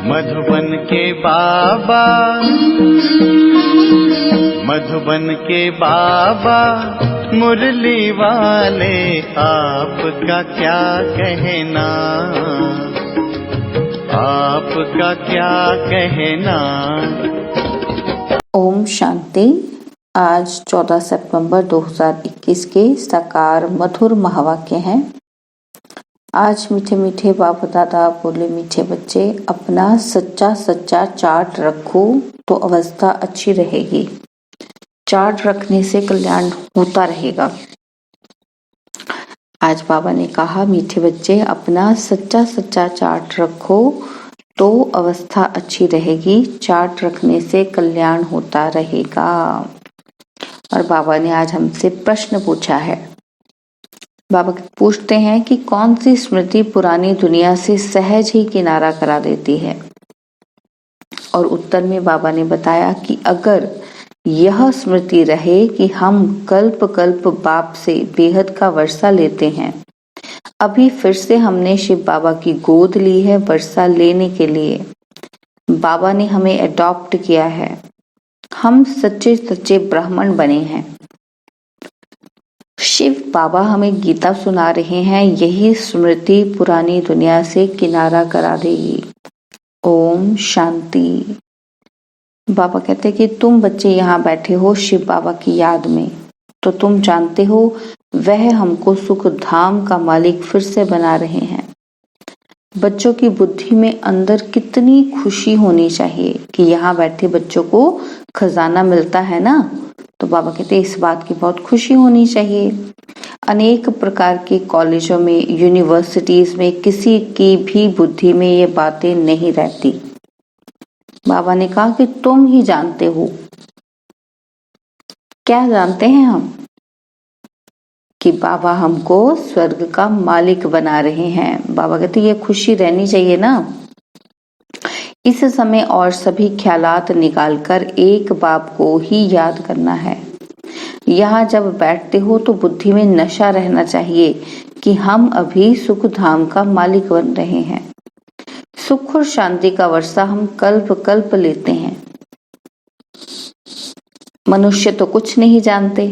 मधुबन के बाबा, मधुबन के बाबा मुरली वाले, आपका क्या कहना, आपका क्या कहना। ओम शांति। आज 14 सितंबर 2021 के साकार मधुर महावाक्य हैं। आज मीठे मीठे बाप दादा बोले, मीठे बच्चे अपना सच्चा सच्चा चार्ट रखो तो अवस्था अच्छी रहेगी। चार्ट रखने से कल्याण होता रहेगा। आज बाबा ने कहा, मीठे बच्चे अपना सच्चा सच्चा चार्ट रखो तो अवस्था अच्छी रहेगी। चार्ट रखने से कल्याण होता रहेगा। और बाबा ने आज हमसे प्रश्न पूछा है। बाबा पूछते हैं कि कौन सी स्मृति पुरानी दुनिया से सहज ही किनारा करा देती है। और उत्तर में बाबा ने बताया कि अगर यह स्मृति रहे कि हम कल्प कल्प बाप से बेहद का वर्षा लेते हैं, अभी फिर से हमने शिव बाबा की गोद ली है वर्षा लेने के लिए। बाबा ने हमें अडॉप्ट किया है। हम सच्चे सच्चे ब्राह्मण बने हैं। शिव बाबा हमें गीता सुना रहे हैं। यही स्मृति पुरानी दुनिया से किनारा करा देगी। ओम शांति। बाबा कहते हैं कि तुम बच्चे यहाँ बैठे हो शिव बाबा की याद में, तो तुम जानते हो वह हमको सुख धाम का मालिक फिर से बना रहे हैं। बच्चों की बुद्धि में अंदर कितनी खुशी होनी चाहिए कि यहाँ बैठे बच्चों को खजाना मिलता है ना। तो बाबा कहते हैं इस बात की बहुत खुशी होनी चाहिए। अनेक प्रकार के कॉलेजों में, यूनिवर्सिटीज में किसी की भी बुद्धि में ये बातें नहीं रहती। बाबा ने कहा कि तुम ही जानते हो। क्या जानते हैं हम? कि बाबा हमको स्वर्ग का मालिक बना रहे हैं। बाबा कहते ये खुशी रहनी चाहिए ना। इस समय और सभी ख्यालात निकालकर एक बाप को ही याद करना है। यहाँ जब बैठते हो तो बुद्धि में नशा रहना चाहिए कि हम अभी सुख धाम का मालिक बन रहे हैं। सुख और शांति का वर्षा हम कल्प कल्प लेते हैं। मनुष्य तो कुछ नहीं जानते।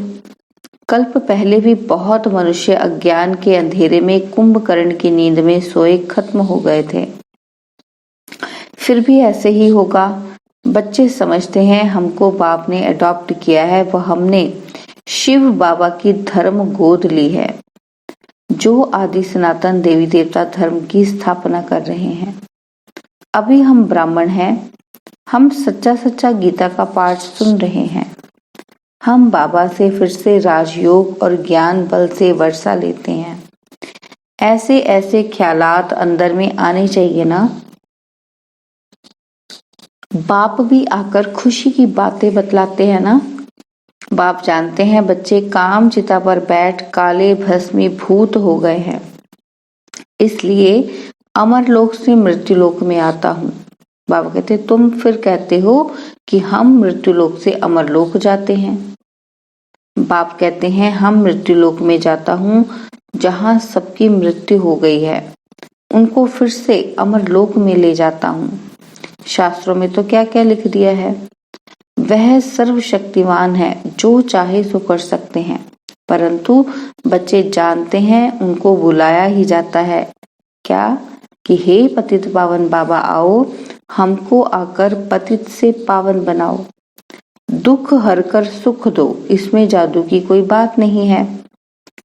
कल्प पहले भी बहुत मनुष्य अज्ञान के अंधेरे में कुंभकर्ण की नींद में सोए खत्म हो गए थे। फिर भी ऐसे ही होगा। बच्चे समझते हैं हमको बाप ने अडॉप्ट किया है, वह हमने शिव बाबा की धर्म गोद ली है, जो आदि सनातन देवी देवता धर्म की स्थापना कर रहे हैं। अभी हम ब्राह्मण हैं। हम सच्चा सच्चा गीता का पाठ सुन रहे हैं। हम बाबा से फिर से राजयोग और ज्ञान बल से वर्षा लेते हैं। ऐसे ऐसे ख्यालात अंदर में आने चाहिए ना। बाप भी आकर खुशी की बातें बतलाते हैं ना। बाप जानते हैं बच्चे काम चिता पर बैठ काले भस्मीभूत हो गए हैं, इसलिए अमर लोक से मृत्यु लोक में आता हूँ। बाबा कहते तुम फिर कहते हो कि हम मृत्यु लोक से अमर लोक जाते हैं। बाप कहते हैं हम मृत्यु लोक में जाता हूँ जहाँ सबकी मृत्यु हो गई है, उनको फिर से अमर लोक में ले जाता हूँ। शास्त्रों में तो क्या क्या लिख दिया है। वह सर्वशक्तिमान है, जो चाहे सो कर सकते हैं, परंतु बच्चे जानते हैं उनको बुलाया ही जाता है क्या कि हे पतित पावन बाबा आओ, हमको आकर पतित से पावन बनाओ, दुख हरकर सुख दो। इसमें जादू की कोई बात नहीं है।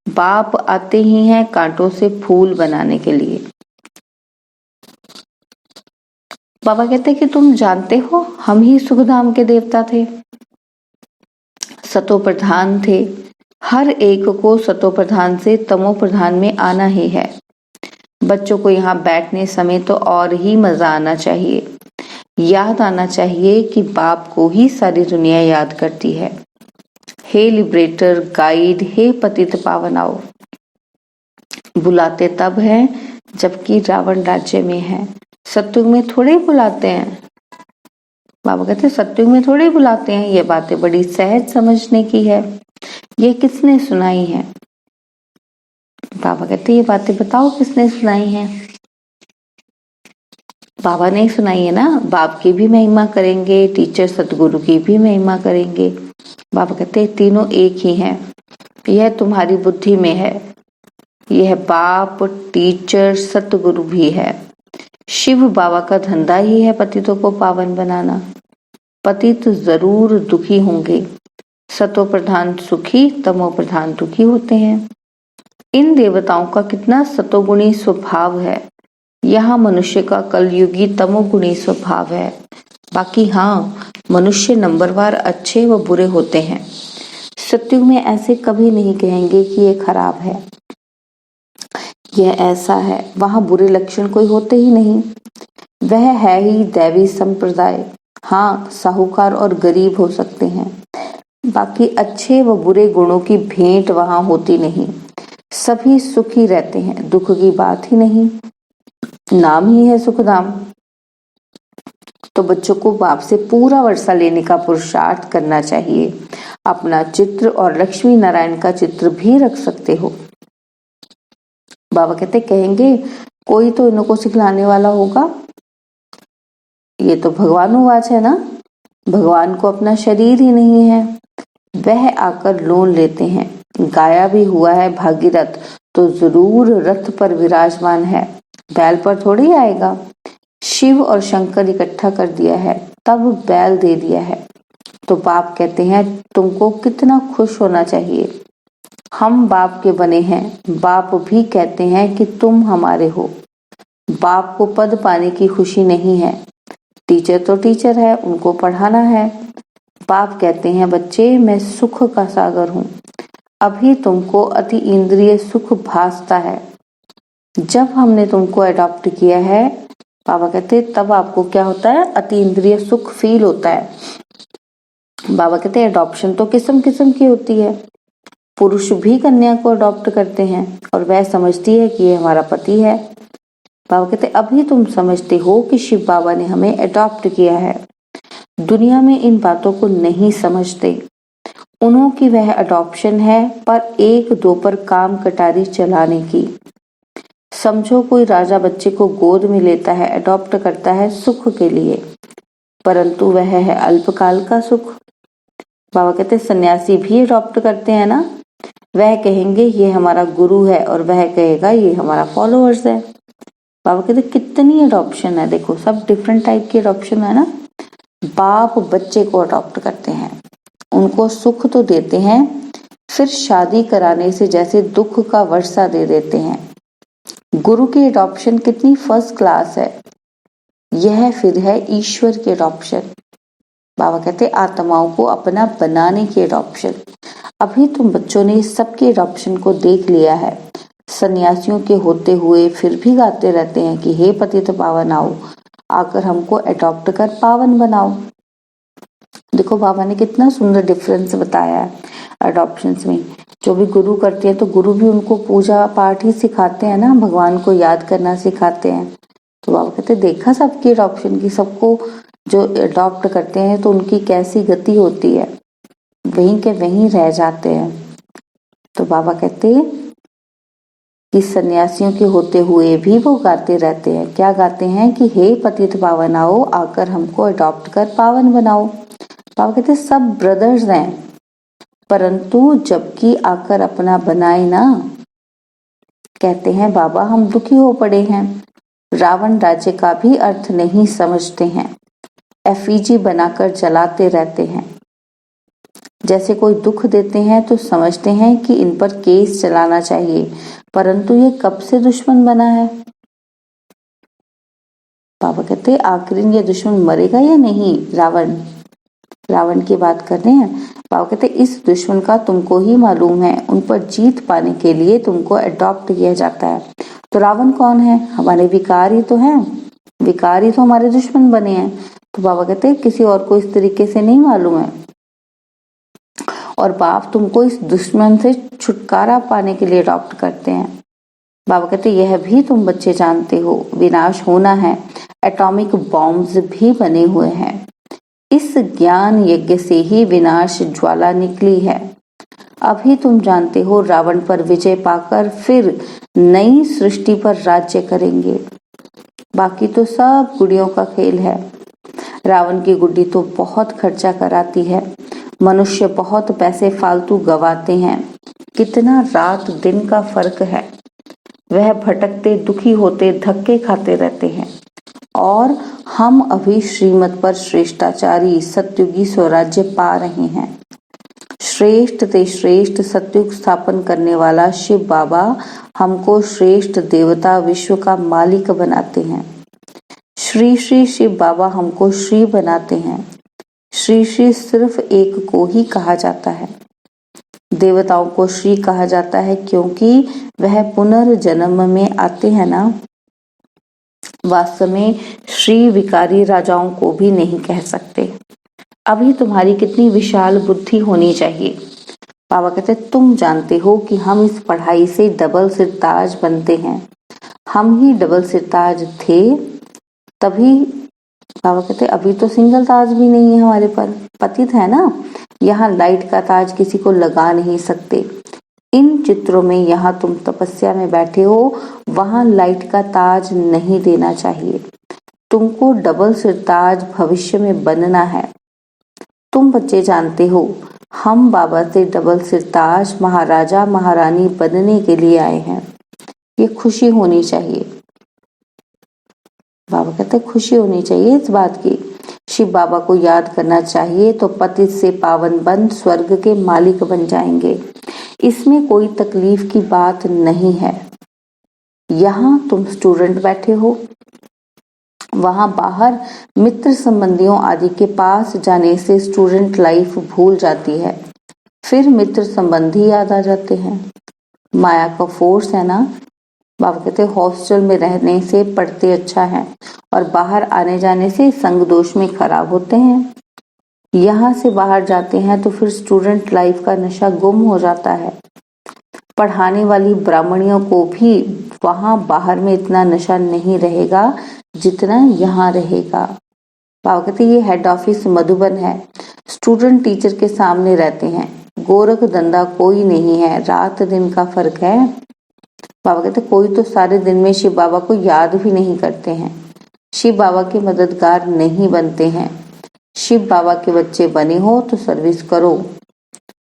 बाप आते ही हैं कांटों से फूल बनाने के लिए। बाबा कहते कि तुम जानते हो हम ही सुखधाम के देवता थे, सतो प्रधान थे। हर एक को सतो प्रधान से तमो प्रधान में आना ही है। बच्चों को यहाँ बैठने समय तो और ही मजा आना चाहिए। याद आना चाहिए कि बाप को ही सारी दुनिया याद करती है। हे लिबरेटर गाइड, हे पतित पावन आओ। बुलाते तब है जबकि रावण राज्य में है। सत्युग में थोड़े बुलाते हैं। बाबा कहते सत्युग में थोड़े बुलाते हैं। ये बातें बड़ी सहज समझने की है। ये किसने सुनाई है? बाबा कहते ये बातें बताओ किसने सुनाई है। बाबा ने सुनाई है ना, बाप की भी महिमा करेंगे, टीचर सतगुरु की भी महिमा करेंगे। बाबा कहते हैं तीनों एक ही हैं, यह तुम्हारी बुद्धि में है। यह बाप, टीचर, सतगुरु भी है। शिव बाबा का धंधा ही है पतितों को पावन बनाना। पतित जरूर दुखी होंगे, सतो प्रधान सुखी, तमो प्रधान दुखी होते हैं। इन देवताओं का कितना सतोगुणी स्वभाव है, यहाँ मनुष्य का कलयुगी तमोगुणी स्वभाव है। बाकी हाँ, मनुष्य नंबरवार अच्छे व बुरे होते हैं। सत्युग में ऐसे कभी नहीं कहेंगे कि ये खराब है, यह ऐसा है। वहां बुरे लक्षण कोई होते ही नहीं, वह है ही दैवी संप्रदाय। हाँ, साहूकार और गरीब हो सकते हैं, बाकी अच्छे व बुरे गुणों की भेंट वहां होती नहीं। सभी सुखी रहते हैं, दुख की बात ही नहीं, नाम ही है सुखधाम। तो बच्चों को बाप से पूरा वर्षा लेने का पुरुषार्थ करना चाहिए। अपना चित्र और लक्ष्मी नारायण का चित्र भी रख सकते हो। बाबा कहते कहेंगे कोई तो इनको सिखलाने वाला होगा। ये तो भगवानुवाच है ना, भगवान को अपना शरीर ही नहीं है, वह आकर लोन लेते हैं। गाया भी हुआ है भागीरथ, तो जरूर रथ पर विराजमान है, बैल पर थोड़ी आएगा। शिव और शंकर इकट्ठा कर दिया है, तब बैल दे दिया है। तो बाप कहते हैं तुमको कितना खुश होना चाहिए, हम बाप के बने हैं। बाप भी कहते हैं कि तुम हमारे हो। बाप को पद पाने की खुशी नहीं है, टीचर तो टीचर है, उनको पढ़ाना है। बाप कहते हैं बच्चे मैं सुख का सागर हूँ, अभी तुमको अति इंद्रिय सुख भासता है। जब हमने तुमको अडॉप्ट किया है, बाबा कहते तब आपको क्या होता है, अति इंद्रिय सुख फील होता है। बाबा कहते हैं अडॉप्शन तो किस्म किस्म की होती है। पुरुष भी कन्या को अडॉप्ट करते हैं और वह समझती है कि ये हमारा पति है। बाबा कहते अभी तुम समझते हो कि शिव बाबा ने हमें अडॉप्ट किया है। दुनिया में इन बातों को नहीं समझते, उन्हों की वह अडॉप्शन है पर एक दो पर काम कटारी चलाने की। समझो कोई राजा बच्चे को गोद में लेता है, अडॉप्ट करता है सुख के लिए, परंतु वह है अल्पकाल का सुख। बाबा कहते सन्यासी भी अडॉप्ट करते हैं ना, वह कहेंगे ये हमारा गुरु है और वह कहेगा ये हमारा फॉलोअर्स है। बाबा कहते कितनी अडॉप्शन है, देखो सब डिफरेंट टाइप की अडॉप्शन है ना। बाप बच्चे को अडॉप्ट करते हैं, उनको सुख तो देते हैं, फिर शादी कराने से जैसे दुख का वर्षा दे देते हैं। गुरु की अडॉप्शन कितनी फर्स्ट क्लास है। यह फिर है ईश्वर की अडॉप्शन। बाबा कहते आत्माओं को अपना बनाने की अडॉप्शन। अभी तुम बच्चों ने सबके अडॉप्शन को देख लिया है। सन्यासियों के होते हुए फिर भी गाते रहते हैं कि हे पतित पावन आओ, आकर हमको अडॉप्ट कर पावन बनाओ। देखो बाबा ने कितना सुंदर डिफरेंस बताया है अडॉप्शंस में। जो भी गुरु करते हैं तो गुरु भी उनको पूजा पाठ ही सिखाते हैं ना, भगवान को याद करना सिखाते हैं। तो बाबा कहते देखा सबकी अडॉप्शन की, सबको जो अडॉप्ट करते हैं तो उनकी कैसी गति होती है, वहीं के वहीं रह जाते हैं। तो बाबा कहते कि सन्यासियों के होते हुए भी वो गाते रहते हैं। क्या गाते हैं कि हे पतित पावन आओ, आकर हमको अडॉप्ट कर पावन बनाओ। बाबा कहते सब ब्रदर्स हैं, परंतु जबकि आकर अपना बनाए ना, कहते हैं बाबा हम दुखी हो पड़े हैं। रावण राज्य का भी अर्थ नहीं समझते हैं, एफिजी बनाकर जलाते रहते हैं। जैसे कोई दुख देते हैं तो समझते हैं कि इन पर केस चलाना चाहिए, परंतु ये कब से दुश्मन बना है। बाबा कहते आखिर ये दुश्मन मरेगा या नहीं। रावण की बात कर रहे हैं। बाबा कहते इस दुश्मन का तुमको ही मालूम है, उन पर जीत पाने के लिए तुमको अडॉप्ट किया जाता है। तो रावण कौन है, हमारे विकार ही तो हैं, विकार ही तो हमारे दुश्मन बने हैं। तो बाबा कहते किसी और को इस तरीके से नहीं मालूम है, और बाप तुमको इस दुश्मन से छुटकारा पाने के लिए अडॉप्ट करते हैं। बाबा कहते यह भी तुम बच्चे जानते हो, विनाश होना है, एटॉमिक बॉम्ब्स भी बने हुए हैं। इस ज्ञान यज्ञ से ही विनाश ज्वाला निकली है। अभी तुम जानते हो रावण पर विजय पाकर फिर नई सृष्टि पर राज्य करेंगे। बाकी तो सब गुड़ियों का खेल है। रावण की गुड्डी तो बहुत खर्चा कराती है, मनुष्य बहुत पैसे फालतू गवाते हैं। कितना रात दिन का फर्क है। वह भटकते दुखी होते धक्के खाते रहते हैं और हम अभी श्रीमत पर श्रेष्ठाचारी सतयुगी स्वराज्य पा रहे हैं। श्रेष्ठ ते श्रेष्ठ सतयुग स्थापन करने वाला शिव बाबा हमको श्रेष्ठ देवता विश्व का मालिक बनाते हैं। श्री श्री शिव बाबा हमको श्री बनाते हैं। श्री श्री सिर्फ एक को ही कहा जाता है। देवताओं को श्री कहा जाता है क्योंकि वह पुनर्जन्म में आते हैं ना। वास्तव में श्री विकारी राजाओं को भी नहीं कह सकते। अभी तुम्हारी कितनी विशाल बुद्धि होनी चाहिए। बाबा कहते तुम जानते हो कि हम इस पढ़ाई से डबल सिरताज बनते हैं। हम ही डबल सिरताज थे तभी। बाबा कहते अभी तो सिंगल ताज भी नहीं है हमारे पर, पतित है ना। यहाँ लाइट का ताज किसी को लगा नहीं सकते। इन चित्रों में यहाँ तुम तपस्या में बैठे हो, वहां लाइट का ताज नहीं देना चाहिए। तुमको डबल सिरताज भविष्य में बनना है। तुम बच्चे जानते हो हम बाबा से डबल सिरताज महाराजा महारानी बनने के लिए आए हैं। ये खुशी होनी चाहिए। बाबा कहते खुशी होनी चाहिए इस बात की। शिव बाबा को याद करना चाहिए तो पतित से पावन बन स्वर्ग के मालिक बन जाएंगे। इसमें कोई तकलीफ की बात नहीं है। यहाँ तुम स्टूडेंट बैठे हो, वहां बाहर मित्र संबंधियों आदि के पास जाने से स्टूडेंट लाइफ भूल जाती है। फिर मित्र संबंधी याद आ जाते हैं। माया का फोर्स है ना। बाबा कहते हॉस्टल में रहने से पढ़ते अच्छा है और बाहर आने जाने से संग दोष में खराब होते हैं। यहाँ से बाहर जाते हैं तो फिर स्टूडेंट लाइफ का नशा गुम हो जाता है। पढ़ाने वाली ब्राह्मणियों को भी वहां बाहर में इतना नशा नहीं रहेगा जितना यहाँ रहेगा। बाबा कहते ये हेड ऑफिस मधुबन है। स्टूडेंट टीचर के सामने रहते हैं। गोरख धंधा कोई नहीं है, रात दिन का फर्क है। बाबा कहते कोई तो सारे दिन में शिव बाबा को याद भी नहीं करते हैं, शिव बाबा के मददगार नहीं बनते हैं। शिव बाबा के बच्चे बने हो तो सर्विस करो।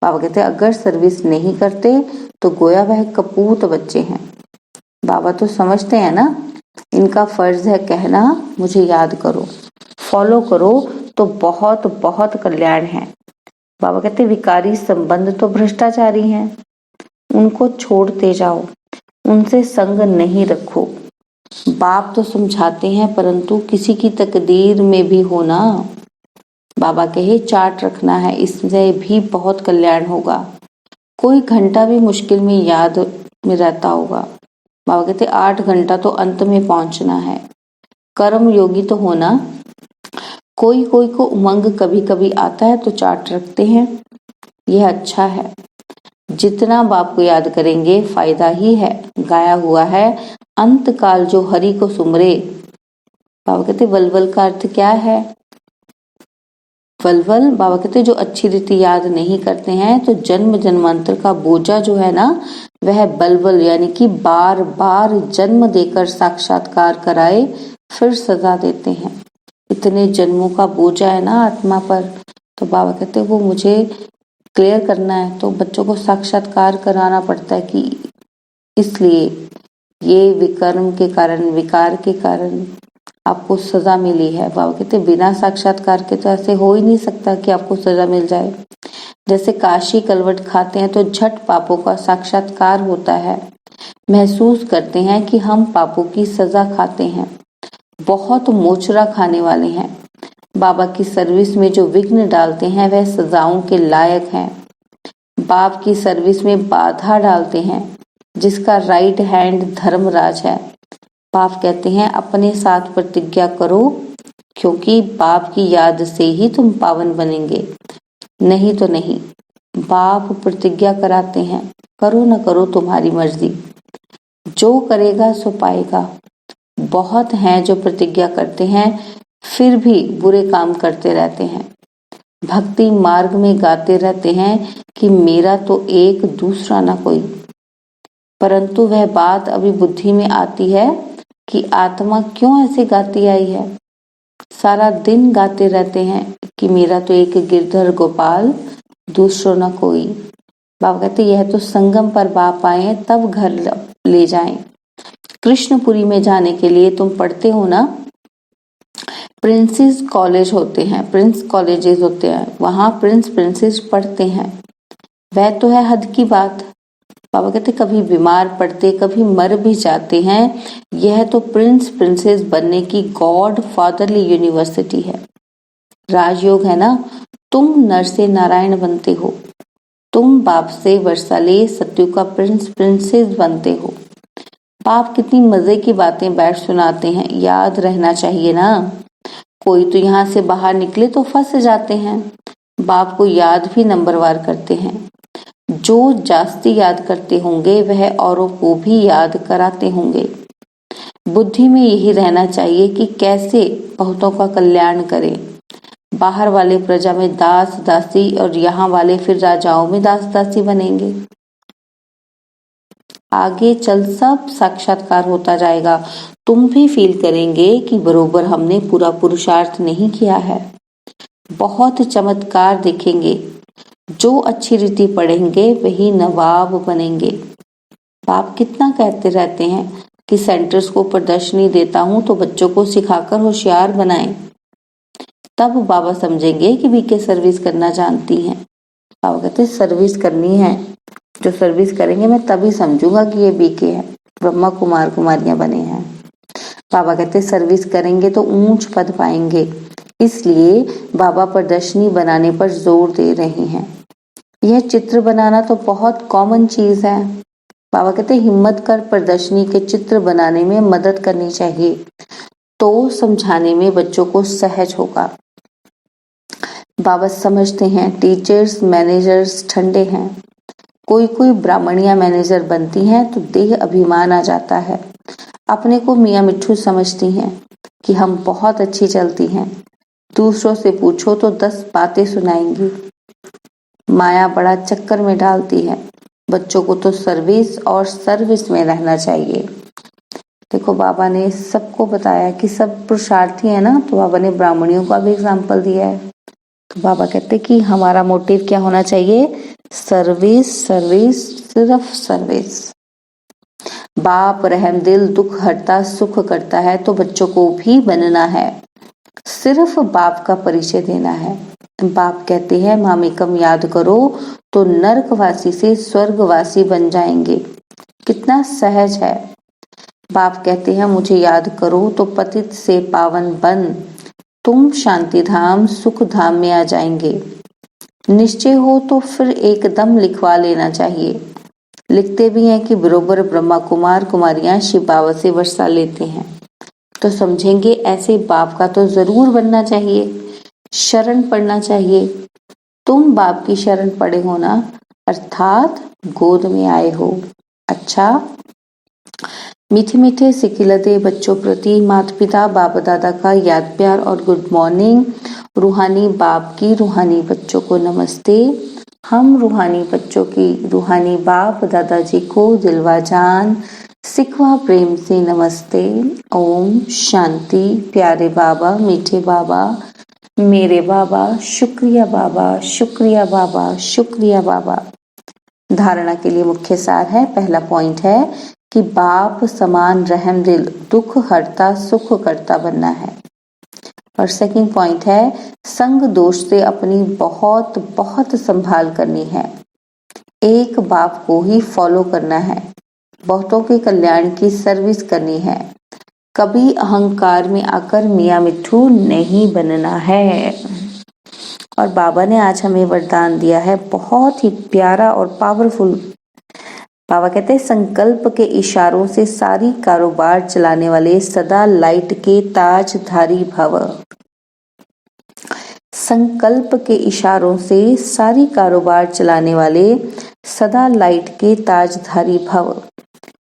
बाबा कहते अगर सर्विस नहीं करते तो गोया वह कपूत बच्चे हैं। बाबा तो समझते हैं ना, इनका फर्ज है कहना मुझे याद करो, फॉलो करो तो बहुत बहुत कल्याण है। बाबा कहते विकारी संबंध तो भ्रष्टाचारी हैं, उनको छोड़ते जाओ, उनसे संग नहीं रखो। बाप तो समझाते हैं परंतु किसी की तकदीर में भी होना। बाबा कहे चार्ट रखना है, इससे भी बहुत कल्याण होगा। कोई घंटा भी मुश्किल में याद में रहता होगा। बाबा कहते 8 घंटा तो अंत में पहुंचना है। कर्म योगी तो होना। कोई कोई को उमंग कभी कभी आता है तो चार्ट रखते हैं, यह अच्छा है। जितना बाप को याद करेंगे फायदा ही है। गाया हुआ है अंत काल जो हरि को सुमरे। बाबा कहते वलवल का अर्थ क्या है? वलवल बाबा कहते जो अच्छी रीति याद नहीं करते हैं तो जन्म जन्मांतर का बोझा जो है ना वह बलवल यानी कि बार बार जन्म देकर साक्षात्कार कराए फिर सजा देते हैं। इतने जन्मों का बोझा है ना आत्मा पर, तो बाबा कहते वो मुझे क्लियर करना है तो बच्चों को साक्षात्कार कराना पड़ता है कि इसलिए ये विकर्म के कारण विकार के कारण आपको सजा मिली है। बाबा कहते बिना साक्षात्कार के तो ऐसे हो ही नहीं सकता कि आपको सजा मिल जाए। जैसे काशी कलवट खाते हैं तो झट पापों का साक्षात्कार होता है, महसूस करते हैं कि हम पापों की सजा खाते हैं, बहुत मोचरा खाने वाले हैं। बाबा की सर्विस में जो विघ्न डालते हैं वह सजाओं के लायक हैं। बाप की सर्विस में बाधा डालते हैं जिसका राइट हैंड धर्मराज है। बाप कहते हैं अपने साथ प्रतिज्ञा करो क्योंकि बाप की याद से ही तुम पावन बनेंगे, नहीं तो नहीं। बाप प्रतिज्ञा कराते हैं, करो न करो तुम्हारी मर्जी, जो करेगा सो पाएगा। बहुत हैं जो प्रतिज्ञा करते हैं फिर भी बुरे काम करते रहते हैं। भक्ति मार्ग में गाते रहते हैं कि मेरा तो एक दूसरा ना कोई, परंतु वह बात अभी बुद्धि में आती है कि आत्मा क्यों ऐसे गाती आई है। सारा दिन गाते रहते हैं कि मेरा तो एक गिरधर गोपाल, दूसरों न कोई। बाबा कहते यह तो संगम पर बाप आए तब घर ले जाएं। कृष्णपुरी में जाने के लिए तुम पढ़ते हो ना, प्रिंसेस कॉलेज होते हैं, प्रिंस कॉलेजेस होते हैं, वहां प्रिंस प्रिंसेस पढ़ते हैं। वह तो है हद की बात। बाबा कहते कभी बीमार पड़ते, कभी मर भी जाते हैं। यह तो प्रिंस प्रिंसेस बनने की गॉड फादरली यूनिवर्सिटी है। राजयोग है ना, तुम नर से नारायण बनते हो, तुम बाप से वर्षाले सत्यु का प्रिंस प्रिंसेस बनते हो। बाप कितनी मजे की बातें बैठ सुनाते हैं, याद रहना चाहिए ना। कोई तो यहाँ से बाहर निकले तो फंस जाते हैं। बाप को याद भी नंबरवार करते हैं। जो जास्ती याद करते होंगे वह औरों को भी याद कराते होंगे। बुद्धि में यही रहना चाहिए कि कैसे बहुतों का कल्याण करें। बाहर वाले प्रजा में दास दासी और यहाँ वाले फिर राजाओं में दास दासी बनेंगे। आगे चल सब साक्षात्कार होता जाएगा। तुम भी फील करेंगे कि बरोबर हमने पूरा पुरुषार्थ नहीं किया है। बहुत चमत्कार देखेंगे। जो अच्छी रीति पढ़ेंगे वही नवाब बनेंगे। बाप कितना कहते रहते हैं कि सेंटर्स को प्रदर्शनी देता हूं तो बच्चों को सिखाकर होशियार बनाएं। तब बाबा समझेंगे कि बीके सर्विस करना जानती हैं। बाबा कहते सर्विस करनी है, जो सर्विस करेंगे मैं तभी समझूंगा कि ये बीके है, ब्रह्मा कुमार कुमारियां बने हैं। बाबा कहते सर्विस करेंगे तो ऊंच पद पाएंगे, इसलिए बाबा प्रदर्शनी बनाने पर जोर दे रहे हैं। यह चित्र बनाना तो बहुत कॉमन चीज है। बाबा कहते हिम्मत कर प्रदर्शनी के चित्र बनाने में मदद करनी चाहिए, तो समझाने में बच्चों को सहज होगा। बाबा समझते हैं टीचर्स मैनेजर्स ठंडे हैं। कोई कोई ब्राह्मणिया मैनेजर बनती हैं तो देह अभिमान आ जाता है। अपने को मियाँ मिट्ठू समझती हैं कि हम बहुत अच्छी चलती हैं। दूसरों से पूछो तो 10 बातें सुनाएंगी। माया बड़ा चक्कर में डालती है। बच्चों को तो सर्विस और सर्विस में रहना चाहिए। देखो बाबा ने सबको बताया कि सब पुरुषार्थी है ना, तो बाबा ने ब्राह्मणियों का भी एग्जाम्पल दिया है। तो बाबा कहते कि हमारा मोटिव क्या होना चाहिए, सर्विस सर्विस सिर्फ सर्विस। बाप रहमदिल दुख हरता सुख करता है, तो बच्चों को भी बनना है। सिर्फ बाप का परिचय देना है। बाप कहते हैं मामेकम याद करो तो नरकवासी से स्वर्गवासी बन जाएंगे। कितना सहज है। बाप कहते हैं मुझे याद करो तो पतित से पावन बन तुम शांति धाम सुख धाम में आ जाएंगे। निश्चय हो तो फिर एकदम लिखवा लेना चाहिए। लिखते भी हैं कि बरोबर ब्रह्मा कुमार कुमारियां शिव बाबा से वर्षा लेते हैं, तो समझेंगे ऐसे बाप का तो जरूर बनना चाहिए। शरण पढ़ना चाहिए। तुम बाप की शरण पड़े हो ना, अर्थात गोद में आए हो। अच्छा, मीठे मीठे सिकिलते बच्चों प्रति माता पिता बाप दादा का याद प्यार और गुड मॉर्निंग। रूहानी बाप की रूहानी बच्चों को नमस्ते। हम रूहानी बच्चों की रूहानी बाप दादाजी को दिलवा जान सिखवा प्रेम से नमस्ते। ओम शांति। प्यारे बाबा, मीठे बाबा, मेरे बाबा, शुक्रिया बाबा, शुक्रिया बाबा, शुक्रिया बाबा। धारणा के लिए मुख्य सार है, पहला पॉइंट है कि बाप समान रहमदिल दुख हरता सुख करता बनना है। और सेकंड पॉइंट है संग दोष से अपनी बहुत बहुत संभाल करनी है। एक बाप को ही फॉलो करना है। बहुतों के कल्याण की सर्विस करनी है। कभी अहंकार में आकर मियाँ मिट्ठू नहीं बनना है। और बाबा ने आज हमें वरदान दिया है, बहुत ही प्यारा और पावरफुल। बाबा कहते हैं संकल्प के इशारों से सारी कारोबार चलाने वाले सदा लाइट के ताजधारी भव। संकल्प के इशारों से सारी कारोबार चलाने वाले सदा लाइट के ताजधारी भव।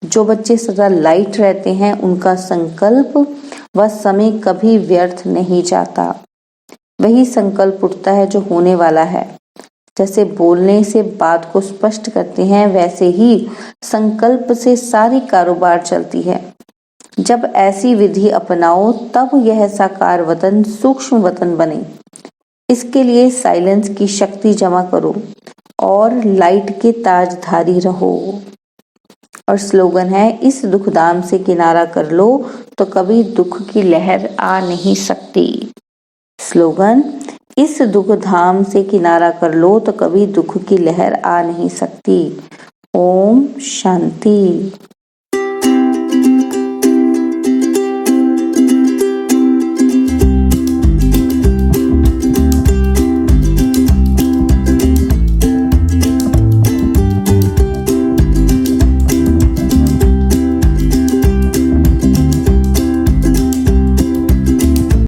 जो बच्चे सदा लाइट रहते हैं उनका संकल्प व समय कभी व्यर्थ नहीं जाता। वही संकल्प उठता है जो होने वाला है। जैसे बोलने से बात को स्पष्ट करते हैं, वैसे ही संकल्प से सारी कारोबार चलती है। जब ऐसी विधि अपनाओ तब यह साकार वतन सूक्ष्म वतन बने। इसके लिए साइलेंस की शक्ति जमा करो और लाइट के ताजधारी रहो। और स्लोगन है, इस दुखधाम से किनारा कर लो तो कभी दुख की लहर आ नहीं सकती। स्लोगन, इस दुख धाम से किनारा कर लो तो कभी दुख की लहर आ नहीं सकती। ओम शांति।